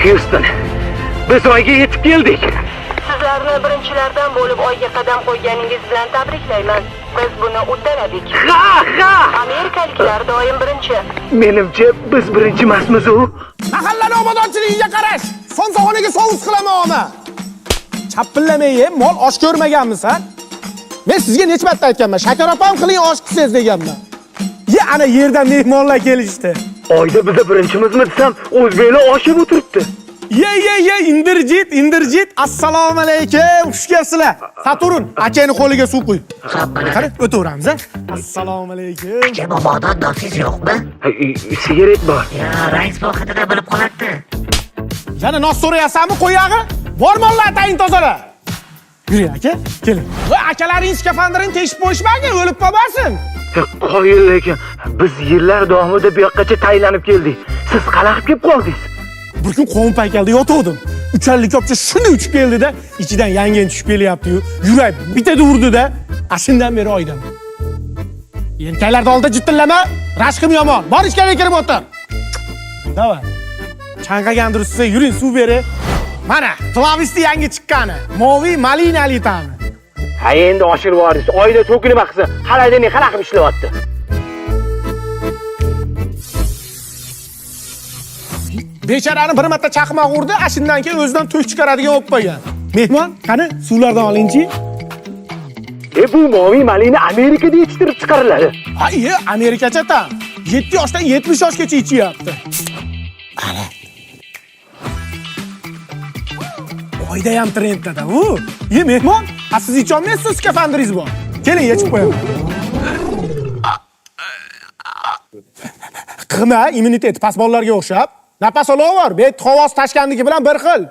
Houston, biz oyga yetib keldik. Sizlarni birinchilardan bo'lib oyga qadam qo'yganingiz bilan tabriklayman. Biz buni uddaladik. Ha! Amerikaliklar doim birinchi. Menimcha biz birinchi emasmiz-u. Mahallani obodonchiligiga qarash. Somsaxonaga sovus qilaman ona. Chapillamay yeb, mol osh ko'rmaganmisan? Men sizga necha marta aytganman, shakar opam qiling osh qilsangiz deganman. Ye ana yerdan mehmonlar kelishdi. Oyda biz birinchimizmi desam, o'zbeklar oshib o'tiribdi. Ye, indirjit. Assalomu alaykum. Xush kelibsizlar. Saturn, akani qo'liga suv qo'y. Qani, o'taveramiz a. Assalomu alaykum. Aka bobodan dotsiz yo'qmi? Sigaret bor. Ya, rais vaqtida bilib qoladi. Yana nos so'rayapsanmi, qo'yag'i? Bor mollar atayin tozala. Yuring aka, keling. Va akalaring skafandrini teshib qo'yishmagin, o'lib qolmasin. Qoyil lekin biz yillar davomida bu yoqqacha taylanib keldik. Siz qalaqib kelib qoldingiz. Bir kun qovun paykalda yotuvdim. Ucharlik kopcha shunday uchib keldi-da, ichidan yangen tushib kelyapti-yu. Yurak bitada urdi-da, ashundan beri oydan. Yelkalarda oldi jittillama, rashqim yomon. Bor ichkariga kirib o'tir. Davay. Chanqagandir siz yuring suv beri. Mana, Flavisti yangi chiqqani. Moviy malinali ta'mi. Ha endi oshirib yuborsiz. Oyda to'kinib qilsa, halaydan qalaqib ishlayapti. Becharani bir marta chaqmoq urdi, ashundan keyin o'zidan to'y chiqaradigan bo'lib qolgan. Mehmon, qani suvlardan olingchi. Bu moviy malina Amerikada yetishtirib chiqariladi. Ha, Amerikacha tam. 7 yoshdan 70 yoshgacha ichyapti. Ana. Oyda ham trenddada u. Mehmon, siz icholmaysiz, skafandringiz bor. Keling, yechib qo'yaman. Qima, immunitet past bolalarga o'xshab. Nafas olaver, bet havosi tashkandagi bilan bir xil.